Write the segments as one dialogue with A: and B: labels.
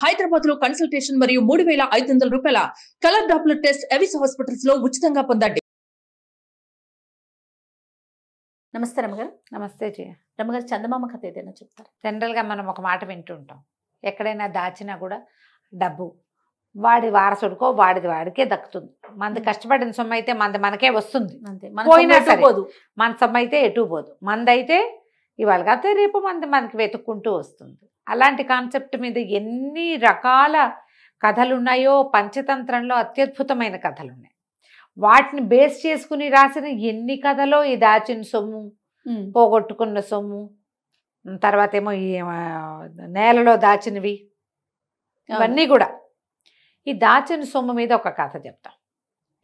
A: హైదరాబాద్ లో కన్సల్టేషన్ మరియు 3,500 రూపాయల colour Doppler test Avis hospitals లో ఉచితంగా పొందండి. నమస్తే రమగారు.
B: నమస్తే జయ.
A: రమగారు, చందమామ కథ ఏదైనా చెప్తారు?
B: జనరల్గా మనం ఒక మాట వింటుంటాం, ఎక్కడైనా దాచినా కూడా డబ్బు వాడి వారసుడికో వాడిది వాడికే దక్కుతుంది. మనది కష్టపడిన సొమ్ము అయితే మనది మనకే వస్తుంది,
A: అంతే.
B: పోయినా సరే మన సొమ్ము అయితే ఎటు పోదు. మనదైతే ఇవాళ కాకపోతే రేపు మనకి వెతుక్కుంటూ వస్తుంది. అలాంటి కాన్సెప్ట్ మీద ఎన్ని రకాల కథలు ఉన్నాయో, పంచతంత్రంలో అత్యద్భుతమైన కథలు ఉన్నాయి. వాటిని బేస్ చేసుకుని రాసిన ఎన్ని కథలో ఈ దాచిన సొమ్ము, పోగొట్టుకున్న సొమ్ము, తర్వాత ఏమో ఈ నేలలో దాచినవి, ఇవన్నీ కూడా. ఈ దాచిన సొమ్ము మీద ఒక కథ చెప్తాం.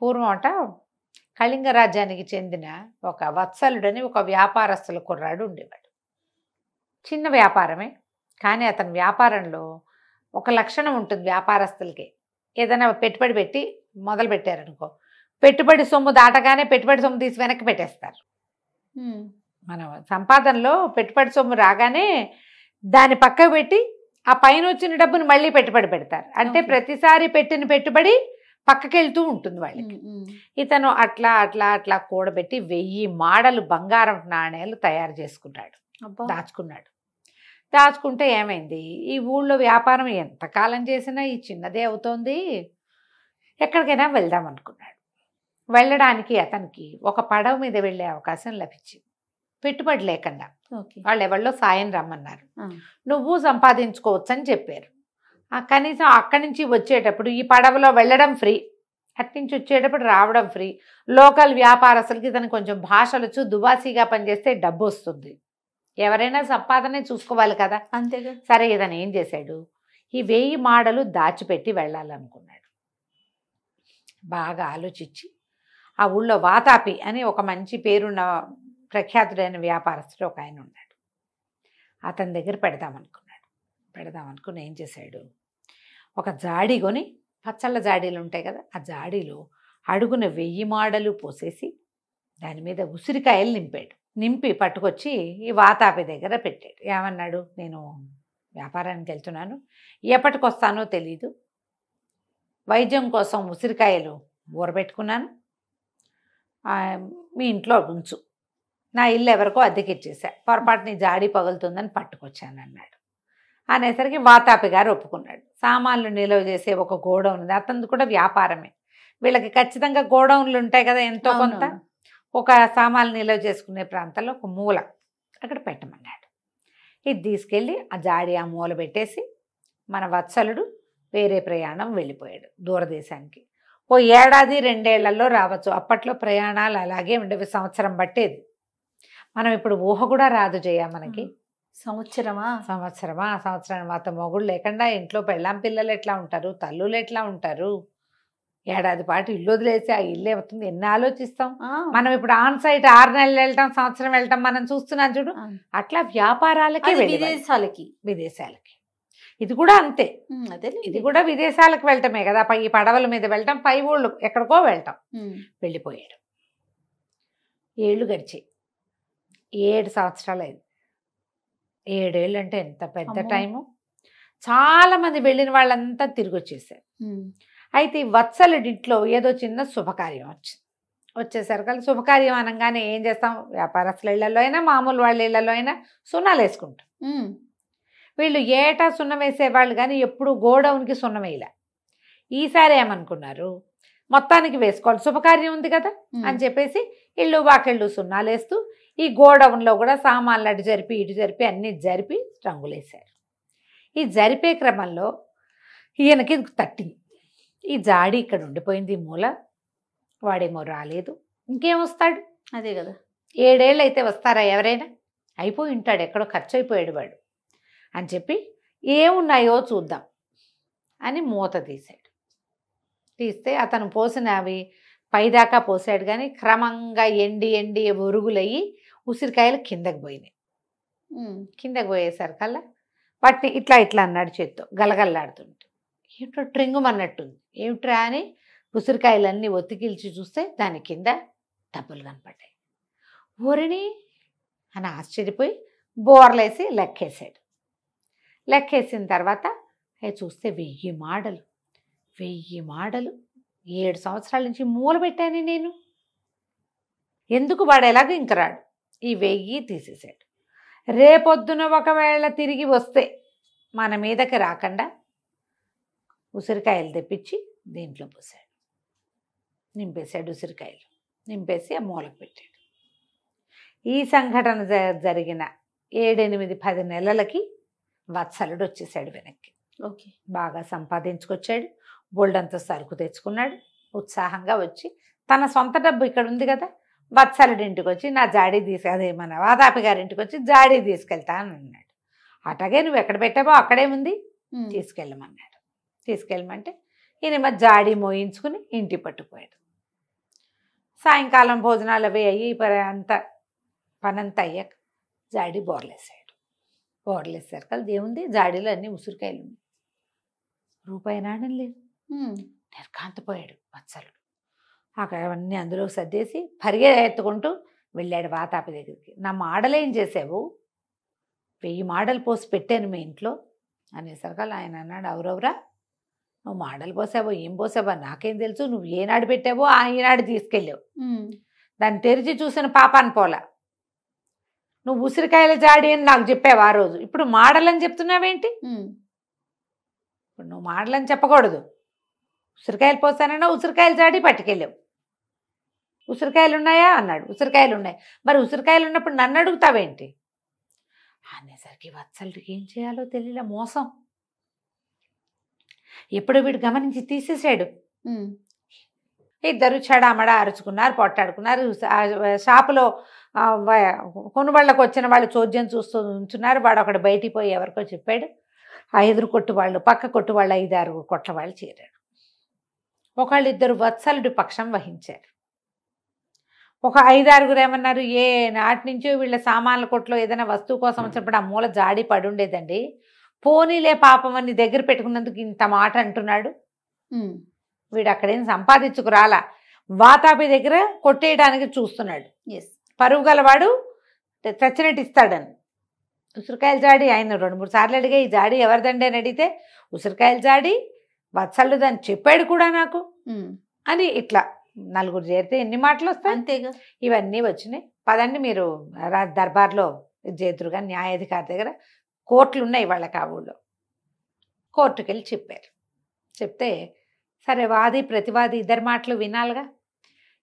B: పూర్వం అట కళింగ రాజ్యానికి చెందిన ఒక వత్సలుడని ఒక వ్యాపారస్తుల కుర్రాడు ఉండేవాడు. చిన్న వ్యాపారమే, కానీ అతని వ్యాపారంలో ఒక లక్షణం ఉంటుంది. వ్యాపారస్తులకి ఏదైనా పెట్టుబడి పెట్టి మొదలు పెట్టారనుకో, పెట్టుబడి సొమ్ము దాటగానే పెట్టుబడి సొమ్ము తీసి వెనక్కి పెట్టేస్తారు. మన సంపాదనలో పెట్టుబడి సొమ్ము రాగానే దాన్ని పక్కకు పెట్టి ఆ పైన వచ్చిన డబ్బుని మళ్ళీ పెట్టుబడి పెడతారు. అంటే ప్రతిసారి పెట్టిన పెట్టుబడి పక్కకెళ్తూ ఉంటుంది వాళ్ళకి. ఇతను అట్లా అట్లా అట్లా కూడబెట్టి 1000 మాడలు బంగారం నాణేలు తయారు చేసుకున్నాడు, దాచుకున్నాడు. దాచుకుంటే ఏమైంది, ఈ ఊళ్ళో వ్యాపారం ఎంతకాలం చేసినా ఈ చిన్నదే అవుతోంది, ఎక్కడికైనా వెళ్దాం అనుకున్నాడు. వెళ్ళడానికి అతనికి ఒక పడవ మీద వెళ్ళే అవకాశం లభించింది, పెట్టుబడి లేకుండా. వాళ్ళు ఎవరిలో సాయం రమ్మన్నారు, నువ్వు సంపాదించుకోవచ్చు అని చెప్పారు. కనీసం అక్కడి నుంచి వచ్చేటప్పుడు ఈ పడవలో వెళ్ళడం ఫ్రీ, అట్నుంచి వచ్చేటప్పుడు రావడం ఫ్రీ. లోకల్ వ్యాపారస్తులకి ఇతను కొంచెం భాషలు వచ్చు, దుబాసీగా పనిచేస్తే డబ్బు వస్తుంది. ఎవరైనా సంపాదనే చూసుకోవాలి కదా,
A: అంతేగా.
B: సరే, ఇతను ఏం చేశాడు, ఈ 1000 మాడలు దాచిపెట్టి వెళ్ళాలనుకున్నాడు. బాగా ఆలోచించి ఆ ఊళ్ళో వాతాపి అని ఒక మంచి పేరున్న ప్రఖ్యాతుడైన వ్యాపారస్తుడు ఒక ఆయన ఉన్నాడు. అతని దగ్గర పెడదామనుకుని ఏం చేశాడు, ఒక జాడి కొని, పచ్చళ్ళ జాడీలు ఉంటాయి కదా, ఆ జాడీలో అడుగున 1000 మాడలు పోసేసి దాని మీద ఉసిరికాయలు నింపి పట్టుకొచ్చి ఈ వాతాపి దగ్గర పెట్టాడు. ఏమన్నాడు, నేను వ్యాపారానికి వెళ్తున్నాను, ఎప్పటికొస్తానో తెలీదు, వైద్యం కోసం ఉసిరికాయలు ఊరబెట్టుకున్నాను, మీ ఇంట్లో ఉంచు, నా ఇల్లు ఎవరికో అద్దెకిచ్చేసా, పొరపాటుని జాడీ పగులుతుందని పట్టుకొచ్చాను అన్నాడు. అనేసరికి వాతాపి గారు ఒప్పుకున్నాడు. సామాన్లు నిల్వ చేసే ఒక గోడౌన్ ఉంది, అతనిది కూడా వ్యాపారమే. వీళ్ళకి ఖచ్చితంగా గోడౌన్లు ఉంటాయి కదా, ఎంతో కొంత. ఒక సామాన్లు నిల్వ చేసుకునే ప్రాంతంలో ఒక మూల అక్కడ పెట్టమన్నాడు. ఇది తీసుకెళ్ళి ఆ జాడీ ఆ మూల పెట్టేసి మన వత్సలుడు వేరే ప్రయాణం వెళ్ళిపోయాడు దూరదేశానికి. ఓ 1 ఏడాది 2 ఏళ్లలో రావచ్చు. అప్పట్లో ప్రయాణాలు అలాగే ఉండేవి, సంవత్సరం పట్టేది. మనం ఇప్పుడు ఊహ కూడా రాదు జయ మనకి.
A: సంవత్సరమా
B: సంవత్సరం మాత మొగుడు లేకుండా ఇంట్లో పెళ్ళాం పిల్లలు ఎట్లా ఉంటారు, తల్లులు ఎట్లా ఉంటారు, ఏడాది పాటు ఇల్లు వదిలేసి ఆ ఇల్లు అవుతుంది, ఎన్ని ఆలోచిస్తాం మనం. ఇప్పుడు ఆన్ సైట్ 6 నెలలు వెళ్ళటం, సంవత్సరం వెళ్ళటం మనం చూస్తున్నాం చూడు. అట్లా వ్యాపారాలకి విదేశాలకి ఇది కూడా అంతే. ఇది కూడా విదేశాలకు వెళ్ళటమే కదా, ఈ పడవల మీద వెళ్ళటం, పై ఊళ్ళు ఎక్కడికో వెళ్ళటం. వెళ్ళిపోయాడు. 7 ఏళ్ళు గడిచాయి. 7 సంవత్సరాలు అయింది. 7 ఏళ్ళు అంటే ఎంత పెద్ద టైము. చాలా మంది వెళ్ళిన వాళ్ళంతా తిరిగి వచ్చేసారు. అయితే ఈ వత్సలుడింట్లో ఏదో చిన్న శుభకార్యం వచ్చేసరికి, శుభకార్యం అనగానే ఏం చేస్తాం, వ్యాపారస్తుల ఇళ్లలో అయినా మామూలు వాళ్ళ ఇళ్లలో అయినా సున్నాలు వేసుకుంటాం. వీళ్ళు ఏటా సున్నం వేసేవాళ్ళు, కానీ ఎప్పుడు గోడౌన్కి సున్నం వేయలే. ఈసారి ఏమనుకున్నారు, మొత్తానికి వేసుకోవాలి, శుభకార్యం ఉంది కదా అని చెప్పేసి ఇళ్ళు వాకిళ్ళు సున్నాలు వేస్తూ ఈ గోడౌన్లో కూడా సామాన్లు అటు జరిపి ఇటు జరిపి అన్నీ జరిపి రంగులేశారు. ఈ జరిపే క్రమంలో ఈయనకి తట్టింది, ఈ జాడి ఇక్కడ ఉండిపోయింది మూల, వాడేమో రాలేదు, ఇంకేం వస్తాడు,
A: అదే కదా.
B: 7 ఏళ్ళు అయితే వస్తారా ఎవరైనా, అయిపోయి ఉంటాడు, ఎక్కడో ఖర్చు అయిపోయాడు వాడు అని చెప్పి ఏమున్నాయో చూద్దాం అని మూత తీస్తే అతను పోసినవి పైదాకా పోసాడు, కానీ క్రమంగా ఎండి ఒరుగులయ్యి ఉసిరికాయలు కిందకి పోయినాయి. కిందకి పోయేసరికల్లా వాటిని ఇట్లా అన్నాడు చేత్తో గలగల్లాడుతుంటే. ఏమిటో ట్రింగుమన్నట్టుంది, ఏమిట్రా అని ఉసిరికాయలన్నీ ఒత్తికిల్చి చూస్తే దాని కింద డబ్బులు కనపడ్డాయి. ఊరిని అని ఆశ్చర్యపోయి బోర్లేసి లెక్కేసాడు. లెక్కేసిన తర్వాత అవి చూస్తే 1000 మాడలు 7 సంవత్సరాల నుంచి మూల పెట్టాను నేను. ఎందుకు వాడు ఎలాగో ఇంక రాడు. ఈ 1000 తీసేశాడు. రేపొద్దున ఒకవేళ తిరిగి వస్తే మన మీదకి రాకుండా ఉసిరికాయలు తెప్పించి దీంట్లో పోసాడు. నింపేశాడు ఉసిరికాయలు. నింపేసి ఆ మూలకు పెట్టాడు. ఈ సంఘటన జరిగిన 7, 8, 10 నెలలకి వత్సలుడు వచ్చేసాడు వెనక్కి.
A: ఓకే.
B: బాగా సంపాదించుకొచ్చాడు. బోల్డంత సరుకు తెచ్చుకున్నాడు. ఉత్సాహంగా వచ్చి తన సొంత డబ్బు ఇక్కడ ఉంది కదా, వత్సలుడి ఇంటికి వచ్చి నా జాడీ అదే మన వాతాపి గారి ఇంటికి వచ్చి జాడీ తీసుకెళ్తాను అన్నాడు. అట్లాగే నువ్వు ఎక్కడ పెట్టావో అక్కడే ఉంది, తీసుకెళ్ళమన్నాడు. తీసుకెళ్ళమంటే ఈయన జాడీ మోయించుకుని ఇంటి పట్టుకుపోయాడు. సాయంకాలం భోజనాలు అవి అయ్యి పనంతా అయ్యాక జాడీ బోర్లేసాడు. బోర్లేసారు కదా, దేవుంది జాడీలో అన్ని ఉసిరికాయలు ఉన్నాయి. రూపాయి నాణ్యం లేదు. నిర్కాంతపోయాడు వత్సలుడు. అక్కడ అవన్నీ అందులో సర్దేసి పరిగెత్తుకుంటూ వెళ్ళాడు వాతాపి దగ్గరికి. నా మాడలేం చేసావు? 1000 మాడలు పోసి పెట్టాను మీ ఇంట్లో అనేసరికి ఆయన అన్నాడు, అవురవురా నువ్వు మాడలు పోసావో ఏం పోసావో నాకేం తెలుసు, నువ్వు ఏనాడు పెట్టావో ఈనాడు తీసుకెళ్ళావు. దాన్ని తెరిచి చూసిన పాపాన్ని పోలా. నువ్వు ఉసిరికాయల జాడి అని నాకు చెప్పావు ఆ రోజు, ఇప్పుడు మాడలని చెప్తున్నావేంటి? ఇప్పుడు నువ్వు మాడలని చెప్పకూడదు. ఉసిరికాయలు పోసానన్నా ఉసిరికాయల జాడి పట్టుకెళ్ళావు. ఉసిరికాయలు ఉన్నాయా అన్నాడు. ఉసిరికాయలు ఉన్నాయి. మరి ఉసిరికాయలు ఉన్నప్పుడు నన్ను అడుగుతావేంటి అనేసరికి వత్సలుడికి ఏం చేయాలో తెలియలే. మోసం ఎప్పుడు వీడు గమనించి తీసేసాడు. ఇద్దరు చెడామడా అరుచుకున్నారు, పొట్టాడుకున్నారు. షాపులో కొనుబళ్ళకు వచ్చిన వాళ్ళు చోద్యం చూస్తూ ఉంచున్నారు. వాడు ఒకడు బయటికి పోయి ఎవరికో చెప్పాడు. ఆ ఎదురు కొట్టు వాళ్ళు, పక్క కొట్టు వాళ్ళు 5, 6 కొట్ల వాళ్ళు చేరారు. ఒకళ్ళిద్దరు వత్సలుడి పక్షం వహించారు. ఒక 5, 6 ఏమన్నారు, ఏ నాటి నుంచో వీళ్ళ సామాన్ల కొట్లో ఏదైనా వస్తువు కోసం వచ్చినప్పుడు ఆ మూల జాడి పడి ఉండేదండి, పోనీలే పాపం అని దగ్గర పెట్టుకున్నందుకు ఇంత మాట అంటున్నాడు. వీడు అక్కడేం సంపాదించుకురాలా, వాతాపి దగ్గర కొట్టేయడానికి చూస్తున్నాడు. పరువు గలవాడు చచ్చినట్టు ఇస్తాడని. ఉసిరికాయల జాడి ఆయన 2, 3 సార్లు అడిగా, ఈ జాడి ఎవరిదండి అని అడిగితే ఉసిరికాయల జాడి వత్సలుడు అని చెప్పాడు కూడా నాకు అని. ఇట్లా నలుగురు చేరితే ఎన్ని మాటలు వస్తాయి? అంతేగా. ఇవన్నీ వచ్చినాయి. పదండి మీరు దర్బార్లో చేతురుగా న్యాయాధికారి దగ్గర కోర్టులు ఉన్నాయి వాళ్ళకి ఆ ఊళ్ళో. కోర్టుకు వెళ్ళి చెప్పారు. చెప్తే సరే వాది ప్రతివాది ఇద్దరు మాటలు వినాలిగా.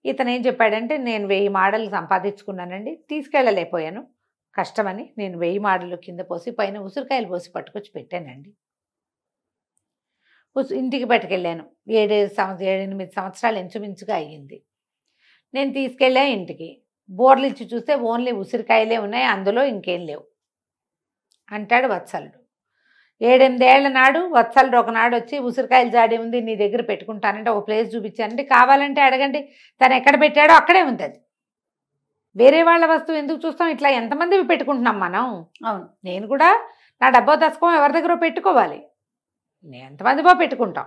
B: ఇతను ఏం చెప్పాడంటే, నేను 1000 మాడలు సంపాదించుకున్నానండి, తీసుకెళ్ళలేకపోయాను కష్టమని నేను 1000 మాడలు కింద పోసి పైన ఉసిరికాయలు పోసి పట్టుకొచ్చి పెట్టానండి. ఇంటికి పట్టుకెళ్ళాను. 7, 8 సంవత్సరాలు ఇంచుమించుగా అయ్యింది. నేను తీసుకెళ్ళా ఇంటికి. బోర్లు ఇచ్చి చూస్తే ఓన్లీ ఉసిరికాయలే ఉన్నాయి, అందులో ఇంకేం లేవు అంటాడు వత్సలుడు. 7, 8 ఏళ్ల నాడు వత్సలుడు ఒకనాడు వచ్చి ఉసిరికాయల జాడి ఉంది నీ దగ్గర పెట్టుకుంటానంటే ఒక ప్లేస్ చూపించానంటే, కావాలంటే అడగండి తను ఎక్కడ పెట్టాడో అక్కడే ఉంది. అది వేరే వాళ్ళ వస్తువు ఎందుకు చూస్తాం? ఇట్లా ఎంతమంది పెట్టుకుంటున్నాం మనం. అవును, నేను కూడా నా డబ్బో దశకం ఎవరి దగ్గర పెట్టుకోవాలి, ఎంతమంది పెట్టుకుంటాం.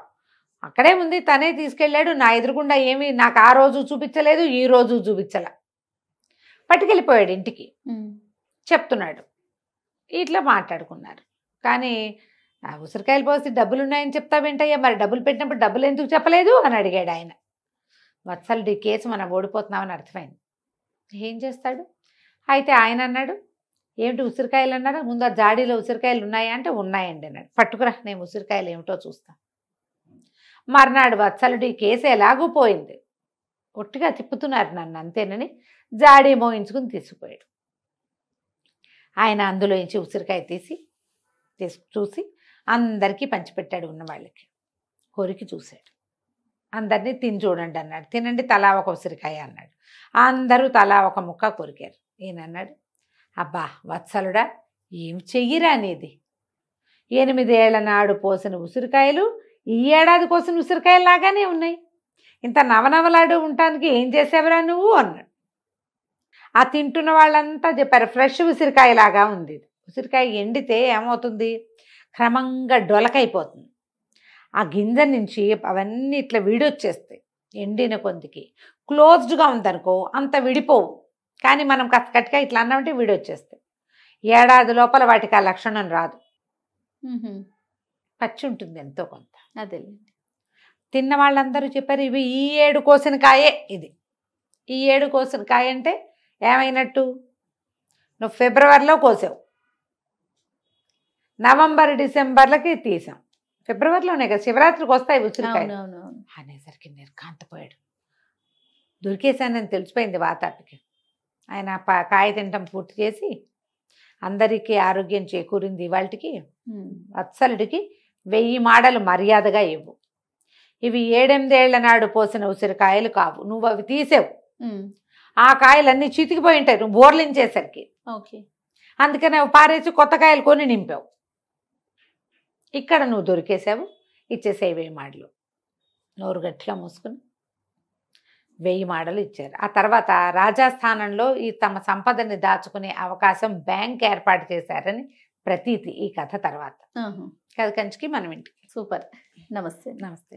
B: అక్కడే ఉంది, తనే తీసుకెళ్ళాడు. నా ఎదురుకుండా ఏమీ నాకు ఆ రోజు చూపించలేదు, ఈ రోజు చూపించలే. పట్టుకెళ్ళిపోయాడు ఇంటికి. చెప్తున్నాడు. ఇట్లా మాట్లాడుకున్నారు. కానీ ఉసిరికాయలు పోసి డబ్బులు ఉన్నాయని చెప్తావేంటయ్యా, మరి డబ్బులు పెట్టినప్పుడు డబ్బులు ఎందుకు చెప్పలేదు అని అడిగాడు ఆయన. వత్సలుడి కేసు మనం ఓడిపోతున్నామని అర్థమైంది. ఏం చేస్తాడు? అయితే ఆయన అన్నాడు, ఏమిటి ఉసిరికాయలు అన్నారా, ముందు ఆ జాడీలో ఉసిరికాయలు ఉన్నాయా అంటే ఉన్నాయండి అన్నాడు. పట్టుకురా, నేను ఉసిరికాయలు ఏమిటో చూస్తా. మర్నాడు వత్సలుడి కేసు ఎలాగూ పోయింది. ఒట్టిగా తిప్పుతున్నారు నన్ను అంతేనని జాడీ మోయించుకుని తీసుకుపోయాడు. ఆయన అందులో నుంచి ఉసిరికాయ చూసి అందరికీ పంచిపెట్టాడు. ఉన్న వాళ్ళకి కొరికి చూశాడు. అందరినీ తిని చూడండి అన్నాడు. తినండి తలా ఒక ఉసిరికాయ అన్నాడు. అందరూ తలా ఒక ముక్క కొరికారు. ఈయనన్నాడు, అబ్బా వత్సలుడా ఏం చెయ్యిరా అనేది, 8 ఏళ్ల నాడు పోసిన ఉసిరికాయలు ఈ ఏడాది కోసిన ఉసిరికాయలు లాగానే ఉన్నాయి, ఇంత నవనవలాడు ఉండటానికి ఏం చేసేవరా నువ్వు అన్నాడు. ఆ తింటున్న వాళ్ళంతా చెప్పారు ఫ్రెష్ ఉసిరికాయ లాగా ఉంది. ఉసిరికాయ ఎండితే ఏమవుతుంది, క్రమంగా డొలకైపోతుంది. ఆ గింజ నుంచి అవన్నీ ఇట్లా విడొచ్చేస్తాయి. ఎండిన కొందికి క్లోజ్డ్గా ఉందనుకో అంత విడిపోవు. కానీ మనం కట్టగా ఇట్లా అన్నామంటే విడొచ్చేస్తాయి. ఏడాది లోపల వాటికి ఆ లక్షణం రాదు. పచ్చి ఉంటుంది ఎంతో కొంత.
C: అదే
B: తిన్న వాళ్ళందరూ చెప్పారు ఇవి ఈ ఏడు కోసిన కాయే ఇది. ఈ ఏడు కోసిన కాయ అంటే ఏమైనట్టు, నువ్వు ఫిబ్రవరిలో కోసావు, నవంబర్ డిసెంబర్లకి తీసాం, ఫిబ్రవరిలోనే కదా శివరాత్రికి వస్తాయి ఉసిరికాయలు అనేసరికి నిర్ఘాంతపోయాడు. దొరికేశానని తెలిసిపోయింది వాతాపికి. ఆయన కాయ తినటం పూర్తి చేసి అందరికీ ఆరోగ్యం చేకూరింది. వాళ్ళకి వత్సలుడికి 1000 మాడలు మర్యాదగా ఇవ్వు. ఇవి 7-8 ఏళ్ల నాడు పోసిన ఉసిరికాయలు కావు, నువ్వు అవి తీసావు. ఆ కాయలన్నీ చితికిపోయి ఉంటాయి నువ్వు బోర్లించేసరికి.
C: ఓకే, అందుకని
B: అవి పారేసి కొత్త కాయలు కొని నింపావు. ఇక్కడ నువ్వు దొరికేసావు, ఇచ్చేసేవి 1000 మాడలు. నోరు గట్టిగా మూసుకుని 1000 మాడలు ఇచ్చారు. ఆ తర్వాత రాజస్థానంలో ఈ తమ సంపదని దాచుకునే అవకాశం బ్యాంక్ ఏర్పాటు చేశారని ప్రతీతి ఈ కథ తర్వాత.
C: ఆహా.
B: కథ కంచికి మనం ఇంటికి.
C: సూపర్. నమస్తే.
B: నమస్తే.